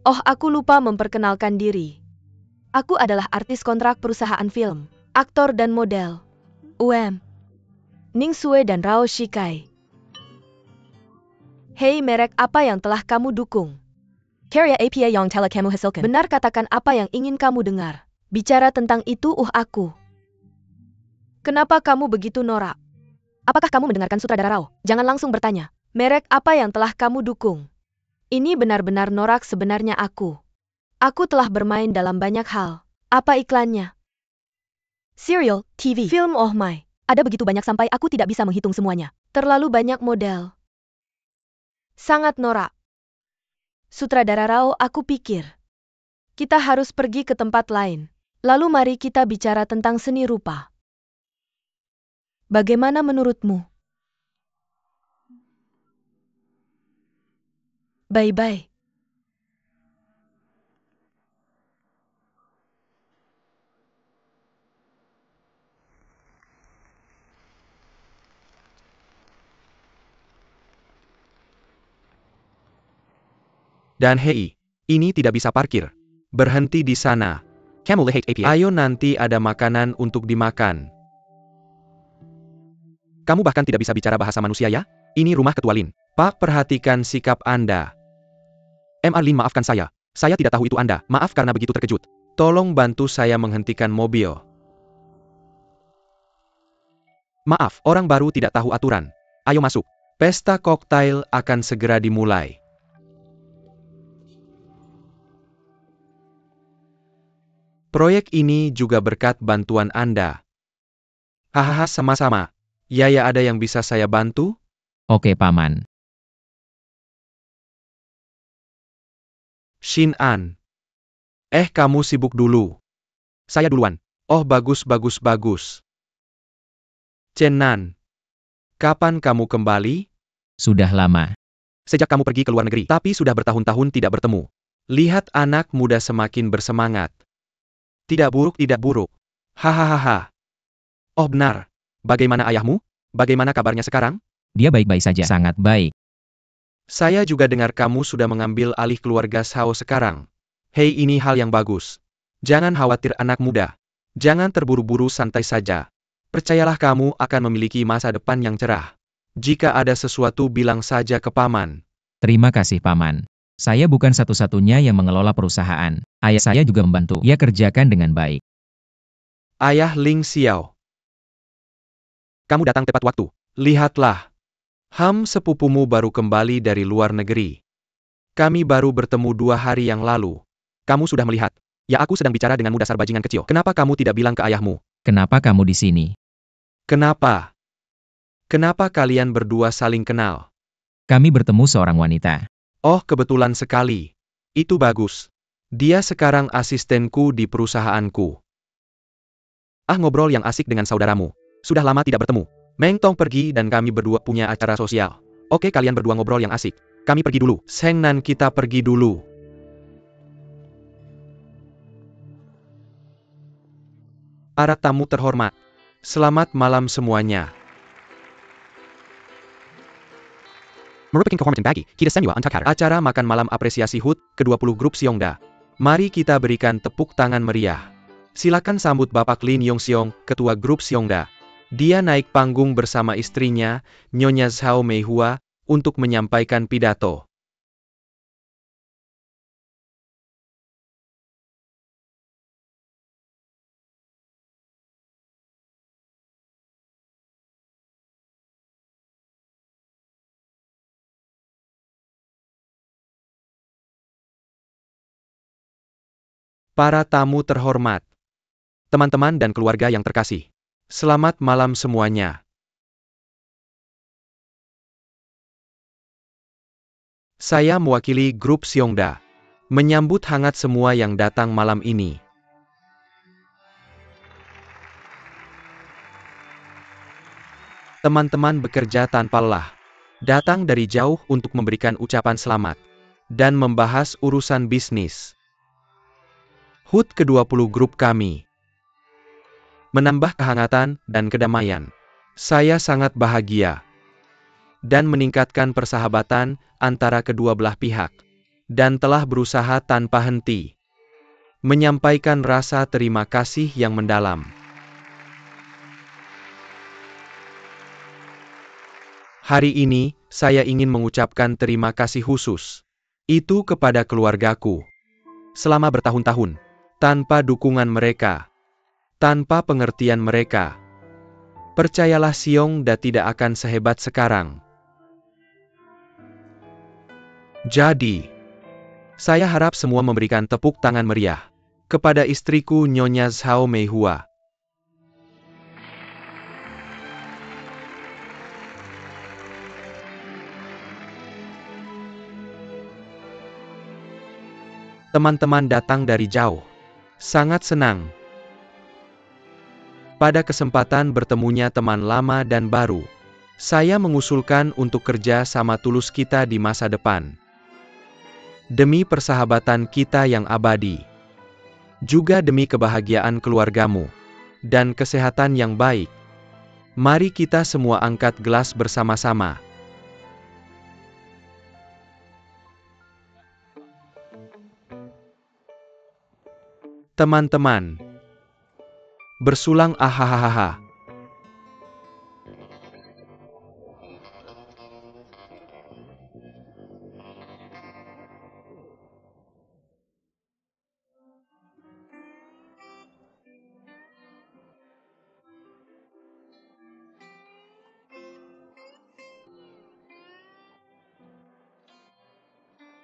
Oh, aku lupa memperkenalkan diri. Aku adalah artis kontrak perusahaan film, aktor dan model. Ning Sue dan Rao Shikai. Hei, merek apa yang telah kamu dukung? Karya apa yang telah kamu hasilkan? Benar, katakan apa yang ingin kamu dengar. Bicara tentang itu, aku. Kenapa kamu begitu norak? Apakah kamu mendengarkan sutradara Rao? Jangan langsung bertanya. Merek apa yang telah kamu dukung? Ini benar-benar norak sebenarnya aku. Aku telah bermain dalam banyak hal. Apa iklannya? Serial, TV, Film, oh my. ada begitu banyak sampai aku tidak bisa menghitung semuanya. Terlalu banyak model. Sangat norak. Sutradara Rao, aku pikir kita harus pergi ke tempat lain. Lalu mari kita bicara tentang seni rupa. Bagaimana menurutmu? Bye-bye. Dan hei, ini tidak bisa parkir. Berhenti di sana. Kamu lihat apa? Ayo, nanti ada makanan untuk dimakan. Kamu bahkan tidak bisa bicara bahasa manusia ya? Ini rumah Ketua Lin. Pak, perhatikan sikap Anda. Lin, maafkan saya. Saya tidak tahu itu Anda. Maaf karena begitu terkejut. Tolong bantu saya menghentikan mobil. Maaf, orang baru tidak tahu aturan. Ayo masuk. Pesta koktail akan segera dimulai. Proyek ini juga berkat bantuan Anda. Hahaha, sama-sama. Ya, ada yang bisa saya bantu? Oke, Paman. Shin An. Kamu sibuk dulu. Saya duluan. Oh, bagus. Chen Nan. Kapan kamu kembali? Sudah lama. Sejak kamu pergi ke luar negeri, tapi sudah bertahun-tahun tidak bertemu. Lihat anak muda semakin bersemangat. Tidak buruk. Hahaha. Oh, benar. Bagaimana ayahmu? Bagaimana kabarnya sekarang? Dia baik-baik saja. Sangat baik. Saya juga dengar kamu sudah mengambil alih keluarga Shao sekarang. Hei, ini hal yang bagus. Jangan khawatir anak muda. Jangan terburu-buru, santai saja. Percayalah, kamu akan memiliki masa depan yang cerah. Jika ada sesuatu, bilang saja ke Paman. Terima kasih, Paman. Saya bukan satu-satunya yang mengelola perusahaan. Ayah saya juga membantu. Ia kerjakan dengan baik. Ayah Ling Xiao. Kamu datang tepat waktu. Lihatlah. Sepupumu baru kembali dari luar negeri. Kami baru bertemu 2 hari yang lalu. Kamu sudah melihat. Ya, aku sedang bicara denganmu, dasar bajingan kecil. Kenapa kamu tidak bilang ke ayahmu? Kenapa kamu di sini? Kenapa? Kenapa kalian berdua saling kenal? Kami bertemu seorang wanita. Oh, kebetulan sekali. Itu bagus. Dia sekarang asistenku di perusahaanku. Ngobrol yang asik dengan saudaramu. Sudah lama tidak bertemu. Meng Tong pergi dan kami berdua punya acara sosial. Oke, kalian berdua ngobrol yang asik. Kami pergi dulu. Seng Nan, kita pergi dulu. Para tamu terhormat. Selamat malam semuanya. Merupakan kehormatan bagi kita semua untuk hadir acara makan malam apresiasi HUT ke-20 grup Seongda. Mari kita berikan tepuk tangan meriah. Silakan sambut Bapak Lin Yongseong, Ketua Grup Seongda. Dia naik panggung bersama istrinya, Nyonya Zhao Meihua, untuk menyampaikan pidato. Para tamu terhormat, teman-teman dan keluarga yang terkasih, selamat malam semuanya. Saya mewakili grup Seongda, menyambut hangat semua yang datang malam ini. Teman-teman bekerja tanpa lelah, datang dari jauh untuk memberikan ucapan selamat, dan membahas urusan bisnis. HUT ke-20 grup kami menambah kehangatan dan kedamaian. Saya sangat bahagia dan meningkatkan persahabatan antara kedua belah pihak, dan telah berusaha tanpa henti menyampaikan rasa terima kasih yang mendalam. Hari ini, saya ingin mengucapkan terima kasih khusus itu kepada keluargaku. Selama bertahun-tahun, tanpa dukungan mereka, tanpa pengertian mereka, percayalah Seongda tidak akan sehebat sekarang. Jadi, saya harap semua memberikan tepuk tangan meriah kepada istriku Nyonya Zhao Meihua. Teman-teman datang dari jauh. Sangat senang. Pada kesempatan bertemunya teman lama dan baru, saya mengusulkan untuk kerja sama tulus kita di masa depan. Demi persahabatan kita yang abadi. Juga demi kebahagiaan keluargamu. Dan kesehatan yang baik. Mari kita semua angkat gelas bersama-sama. Teman-teman, bersulang ahahaha.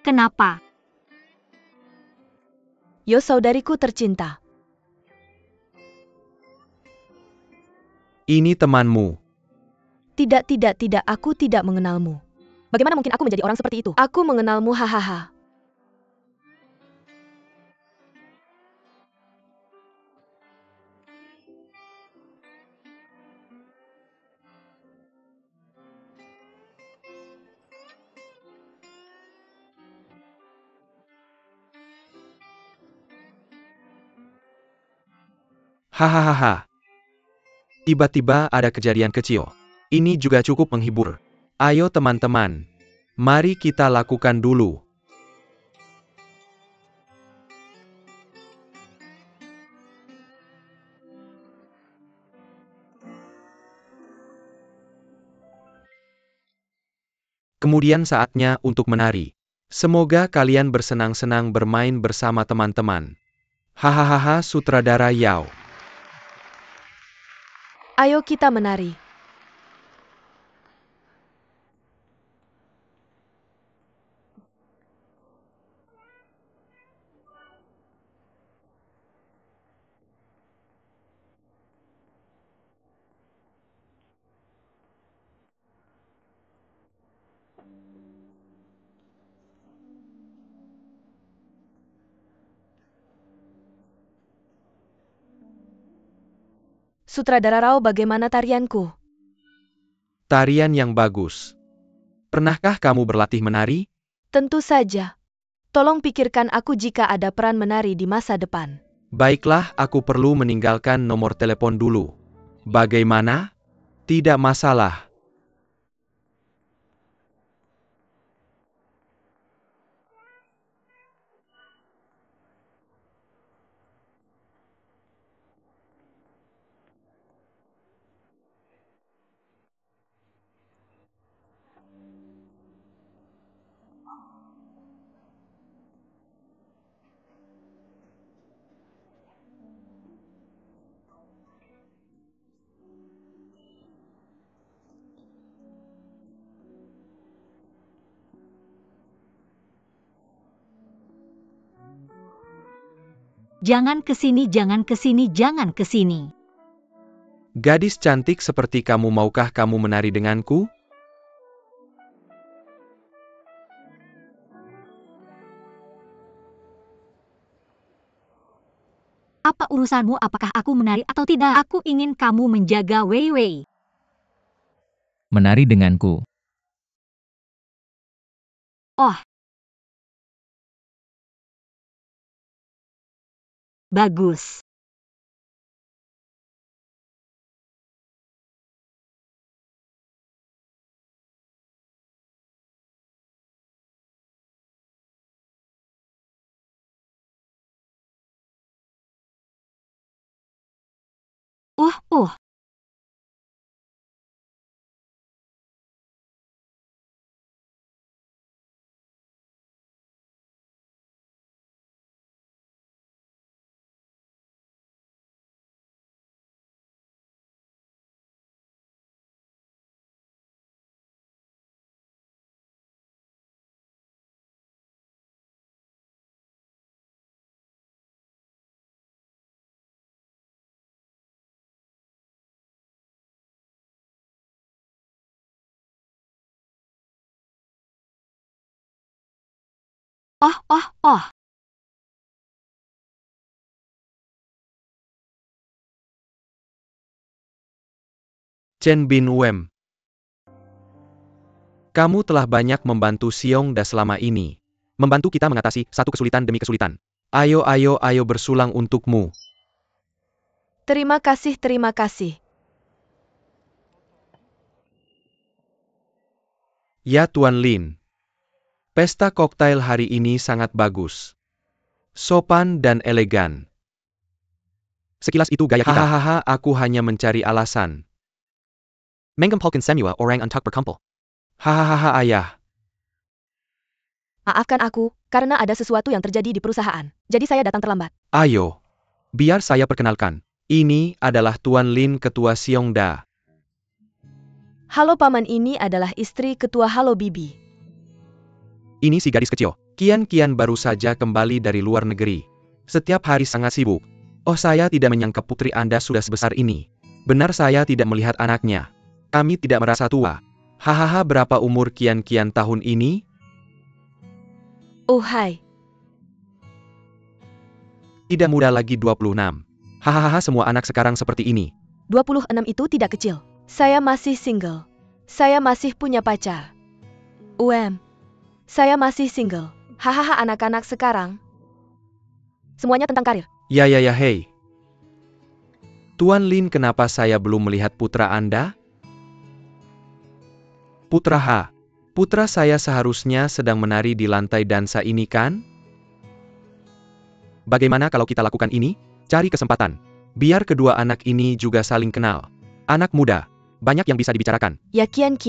Kenapa? Yo saudariku tercinta. Ini temanmu. Tidak, aku tidak mengenalmu. Bagaimana mungkin aku menjadi orang seperti itu? Aku mengenalmu, hahaha. Hahaha. Tiba-tiba ada kejadian kecil. Ini juga cukup menghibur. Ayo teman-teman. Mari kita lakukan dulu. Kemudian saatnya untuk menari. Semoga kalian bersenang-senang bermain bersama teman-teman. Hahaha, sutradara Yao. Ayo kita menari. Sutradara Rao, bagaimana tarianku? Tarian yang bagus. Pernahkah kamu berlatih menari? Tentu saja. Tolong pikirkan aku jika ada peran menari di masa depan. Baiklah, aku perlu meninggalkan nomor telepon dulu. Bagaimana? Tidak masalah. Jangan kesini, jangan kesini, jangan kesini. Gadis cantik seperti kamu, maukah kamu menari denganku? Apa urusanmu apakah aku menari atau tidak? Aku ingin kamu menjaga Wei Wei. Menari denganku. Oh. Bagus. Oh. Oh. Chen Bin Wem. Kamu telah banyak membantu Xiongda selama ini. Membantu kita mengatasi satu kesulitan demi kesulitan. Ayo bersulang untukmu. Terima kasih, terima kasih. Ya Tuan Lin. Pesta koktail hari ini sangat bagus. Sopan dan elegan. Sekilas itu gaya kita. Hahaha, aku hanya mencari alasan. Mengumpulkan semua orang untuk berkumpul. Hahaha ayah. Maafkan aku, karena ada sesuatu yang terjadi di perusahaan. Jadi saya datang terlambat. Ayo. Biar saya perkenalkan. Ini adalah Tuan Lin, Ketua Xiongda. Halo Paman, ini adalah istri Ketua. Halo Bibi. Ini si gadis kecil. Kian baru saja kembali dari luar negeri. Setiap hari sangat sibuk. Oh, saya tidak menyangka putri Anda sudah sebesar ini. Benar, saya tidak melihat anaknya. Kami tidak merasa tua. Hahaha, berapa umur Kian tahun ini? Oh hai. Tidak muda lagi, 26. Hahaha, semua anak sekarang seperti ini. 26 itu tidak kecil. Saya masih single. Saya masih punya pacar. Saya masih single. Hahaha, anak-anak sekarang. Semuanya tentang karir. Ya, hei. Tuan Lin, kenapa saya belum melihat putra Anda? Putra H. Putra saya seharusnya sedang menari di lantai dansa ini kan? Bagaimana kalau kita lakukan ini? Cari kesempatan. Biar kedua anak ini juga saling kenal. Anak muda. Banyak yang bisa dibicarakan. Ya Kian.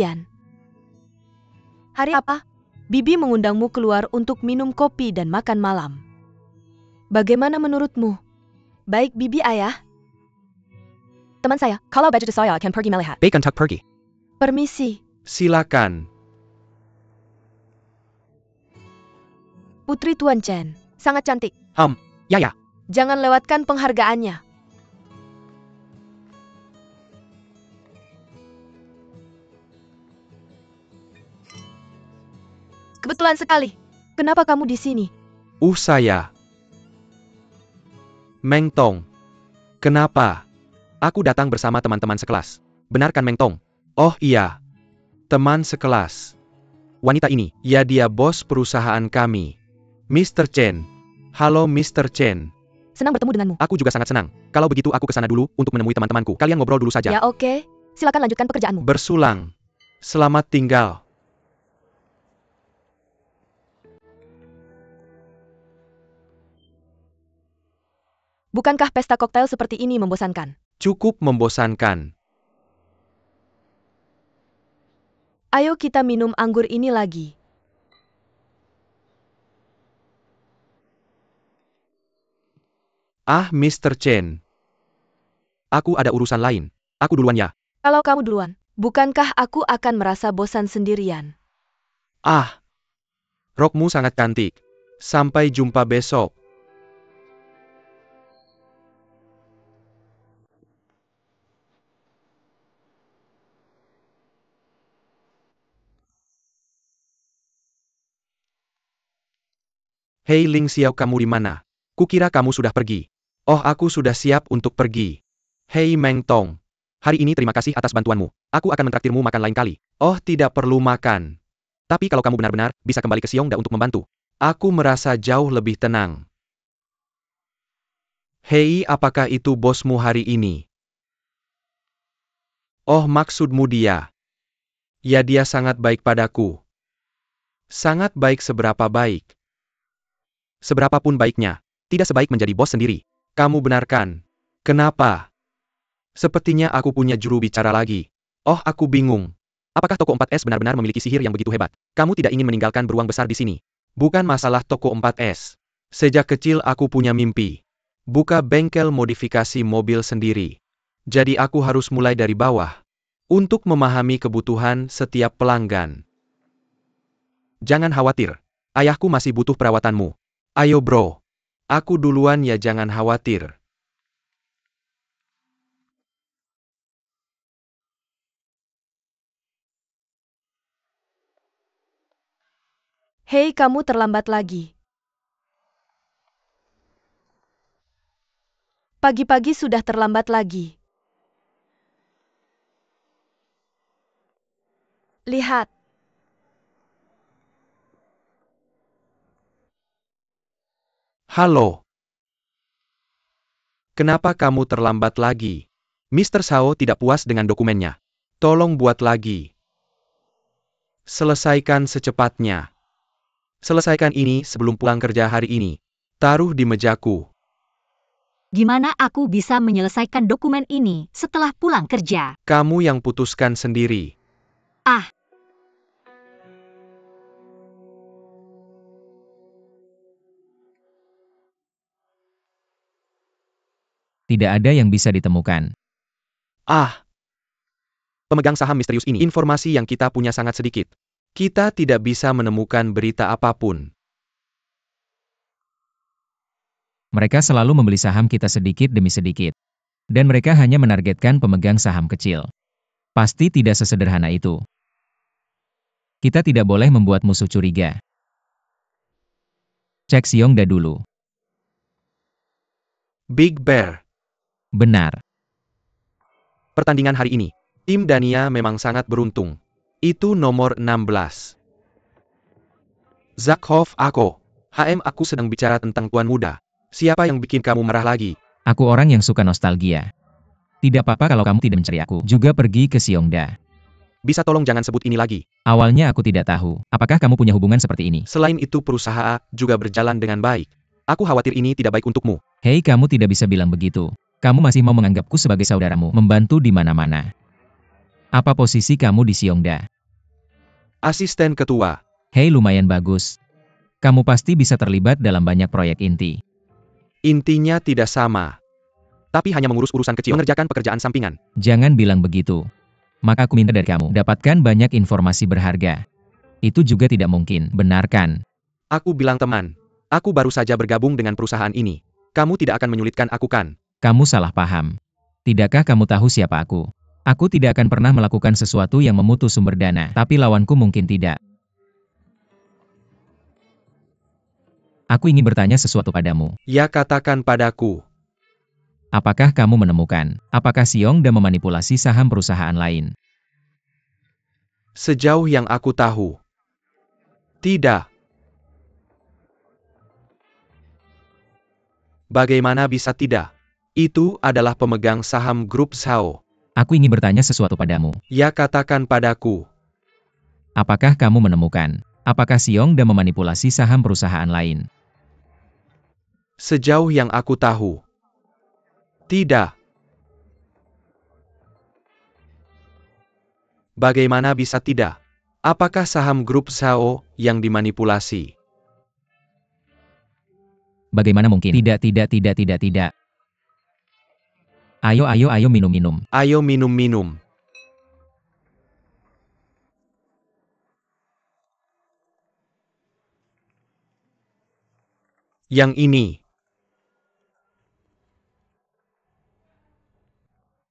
Hari apa? Bibi mengundangmu keluar untuk minum kopi dan makan malam. Bagaimana menurutmu? Baik Bibi ayah. Teman saya, kalau baju saya akan pergi melihat. Baik untuk pergi. Permisi. Silakan. Putri Tuan Chen. Sangat cantik. Ya. Jangan lewatkan penghargaannya. Kebetulan sekali. Kenapa kamu di sini? Saya. Meng Tong. Kenapa? Aku datang bersama teman-teman sekelas. Benar kan Meng Tong? Oh iya. Teman sekelas. Wanita ini, ya dia bos perusahaan kami. Mr. Chen. Halo Mr. Chen. Senang bertemu denganmu. Aku juga sangat senang. Kalau begitu aku ke sana dulu untuk menemui teman-temanku. Kalian ngobrol dulu saja. Ya oke. Silakan lanjutkan pekerjaanmu. Bersulang. Selamat tinggal. Bukankah pesta koktail seperti ini membosankan? Cukup membosankan. Ayo kita minum anggur ini lagi. Mr. Chen. Aku ada urusan lain. Aku duluan ya. Kalau kamu duluan, bukankah aku akan merasa bosan sendirian? Rokmu sangat cantik. Sampai jumpa besok. Hei Ling Xiao, kamu di mana? Kukira kamu sudah pergi. Oh, aku sudah siap untuk pergi. Hei Meng Tong. Hari ini terima kasih atas bantuanmu. Aku akan mentraktirmu makan lain kali. Oh, tidak perlu makan. Tapi kalau kamu benar-benar bisa kembali ke Xiongda untuk membantu, aku merasa jauh lebih tenang. Hei, apakah itu bosmu hari ini? Oh, maksudmu dia. Ya, dia sangat baik padaku. Sangat baik. Seberapa baik? Seberapapun baiknya. Tidak sebaik menjadi bos sendiri. Kamu benarkan. Kenapa? Sepertinya aku punya juru bicara lagi. Oh, aku bingung. Apakah toko 4S benar-benar memiliki sihir yang begitu hebat? Kamu tidak ingin meninggalkan beruang besar di sini. Bukan masalah toko 4S. Sejak kecil aku punya mimpi. Buka bengkel modifikasi mobil sendiri. Jadi aku harus mulai dari bawah. Untuk memahami kebutuhan setiap pelanggan. Jangan khawatir. Ayahku masih butuh perawatanmu. Ayo bro. Aku duluan ya, jangan khawatir. Hei, kamu terlambat lagi. Pagi-pagi sudah terlambat lagi. Lihat. Halo. Kenapa kamu terlambat lagi? Mr. Shao tidak puas dengan dokumennya. Tolong buat lagi. Selesaikan secepatnya. Selesaikan ini sebelum pulang kerja hari ini. Taruh di mejaku. Gimana aku bisa menyelesaikan dokumen ini setelah pulang kerja? Kamu yang putuskan sendiri. Ah, Tidak ada yang bisa ditemukan. Ah. Pemegang saham misterius ini, informasi yang kita punya sangat sedikit. Kita tidak bisa menemukan berita apapun. Mereka selalu membeli saham kita sedikit demi sedikit. Dan mereka hanya menargetkan pemegang saham kecil. Pasti tidak sesederhana itu. Kita tidak boleh membuat musuh curiga. Cek Xiongda dulu. Big Bear. Benar. Pertandingan hari ini, tim Dania memang sangat beruntung. Itu nomor 16. Zakhoff, aku sedang bicara tentang tuan muda. Siapa yang bikin kamu marah lagi? Aku orang yang suka nostalgia. Tidak apa-apa kalau kamu tidak mencari aku. Juga pergi ke Xiongda. Bisa tolong jangan sebut ini lagi. Awalnya aku tidak tahu. Apakah kamu punya hubungan seperti ini? Selain itu perusahaan juga berjalan dengan baik. Aku khawatir ini tidak baik untukmu. Hei, kamu tidak bisa bilang begitu. Kamu masih mau menganggapku sebagai saudaramu, membantu di mana-mana. Apa posisi kamu di Xiongda? Asisten ketua. Hei, lumayan bagus. Kamu pasti bisa terlibat dalam banyak proyek inti. Intinya tidak sama. Tapi hanya mengurus urusan kecil, mengerjakan pekerjaan sampingan. Jangan bilang begitu. Maka aku minta dari kamu, dapatkan banyak informasi berharga. Itu juga tidak mungkin, benar kan? Aku bilang teman. Aku baru saja bergabung dengan perusahaan ini. Kamu tidak akan menyulitkan aku kan? Kamu salah paham. Tidakkah kamu tahu siapa aku? Aku tidak akan pernah melakukan sesuatu yang memutus sumber dana, tapi lawanku mungkin tidak. Aku ingin bertanya sesuatu padamu. Ya, katakan padaku. Apakah kamu menemukan, apakah Xiongda memanipulasi saham perusahaan lain? Sejauh yang aku tahu. Tidak. Bagaimana bisa tidak? Itu adalah pemegang saham grup Shao. Aku ingin bertanya sesuatu padamu. Ya, katakan padaku. Apakah kamu menemukan, apakah Xiongda memanipulasi saham perusahaan lain? Sejauh yang aku tahu. Tidak. Bagaimana bisa tidak? Apakah saham grup Shao yang dimanipulasi? Bagaimana mungkin? Tidak. Ayo minum-minum. Ayo minum-minum. Yang ini.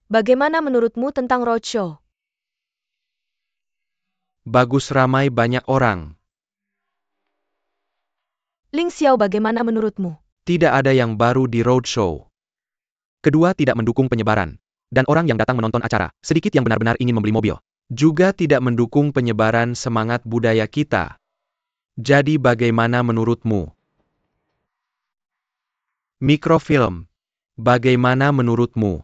Bagaimana menurutmu tentang roadshow? Bagus, ramai banyak orang. Ling Xiao, bagaimana menurutmu? Tidak ada yang baru di roadshow. Kedua, tidak mendukung penyebaran. Dan orang yang datang menonton acara, sedikit yang benar-benar ingin membeli mobil. Juga tidak mendukung penyebaran semangat budaya kita. Jadi bagaimana menurutmu? Mikrofilm. Bagaimana menurutmu?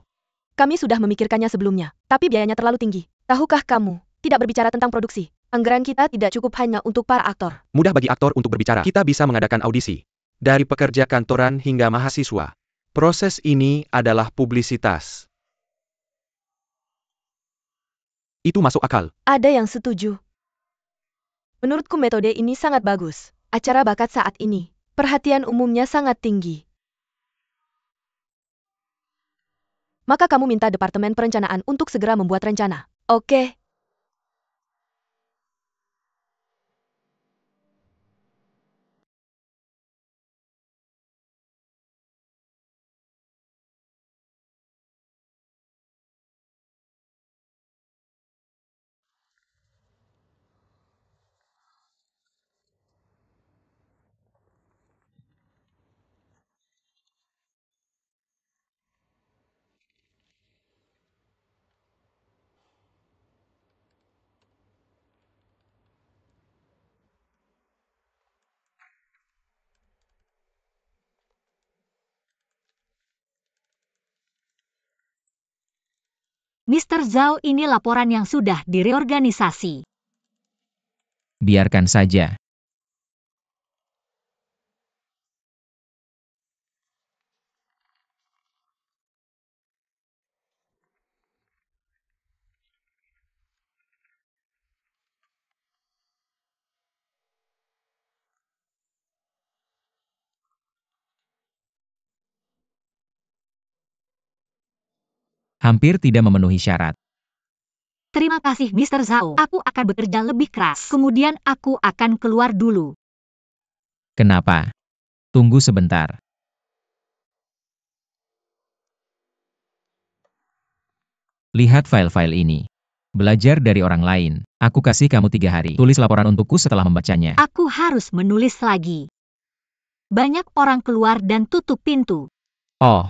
Kami sudah memikirkannya sebelumnya, tapi biayanya terlalu tinggi. Tahukah kamu, tidak berbicara tentang produksi. Anggaran kita tidak cukup hanya untuk para aktor. Mudah bagi aktor untuk berbicara. Kita bisa mengadakan audisi. Dari pekerja kantoran hingga mahasiswa. Proses ini adalah publisitas. Itu masuk akal. Ada yang setuju. Menurutku metode ini sangat bagus. Acara bakat saat ini, perhatian umumnya sangat tinggi. Maka kamu minta Departemen Perencanaan untuk segera membuat rencana. Oke. Mr. Zhao, ini laporan yang sudah direorganisasi. Biarkan saja. Hampir tidak memenuhi syarat. Terima kasih Mr. Zhao. Aku akan bekerja lebih keras. Kemudian aku akan keluar dulu. Kenapa? Tunggu sebentar. Lihat file-file ini. Belajar dari orang lain. Aku kasih kamu 3 hari. Tulis laporan untukku setelah membacanya. Aku harus menulis lagi. Banyak orang keluar dan tutup pintu. Oh,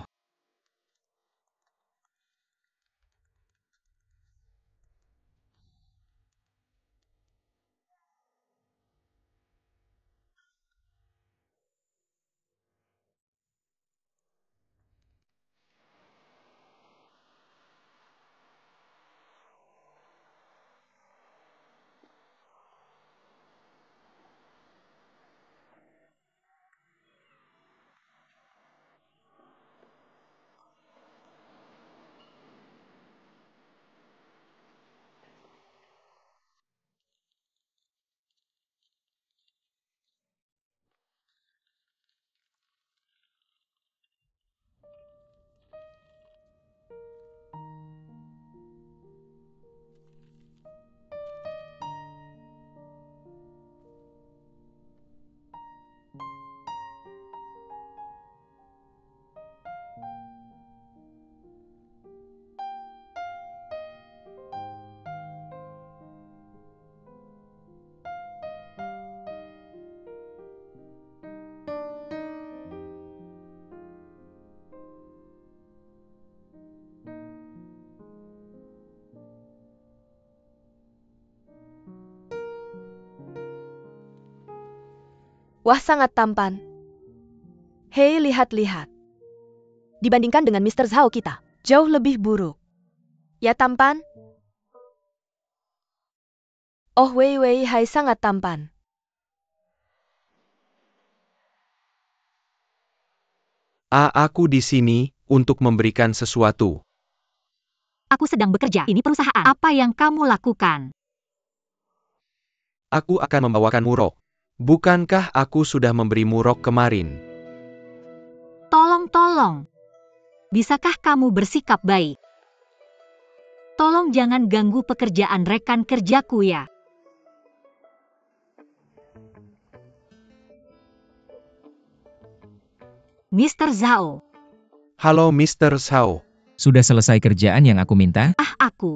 Wah, sangat tampan. Hei, lihat-lihat. Dibandingkan dengan Mr. Zhao kita. Jauh lebih buruk. Ya tampan? Oh, Wei Wei, hai, sangat tampan. Aku di sini untuk memberikan sesuatu. Aku sedang bekerja. Ini perusahaan. Apa yang kamu lakukan? Aku akan membawakanmu rok. Bukankah aku sudah memberimu rok kemarin? Tolong. Bisakah kamu bersikap baik? Tolong jangan ganggu pekerjaan rekan kerjaku ya. Mr. Zhao. Halo Mr. Zhao. sudah selesai kerjaan yang aku minta? Aku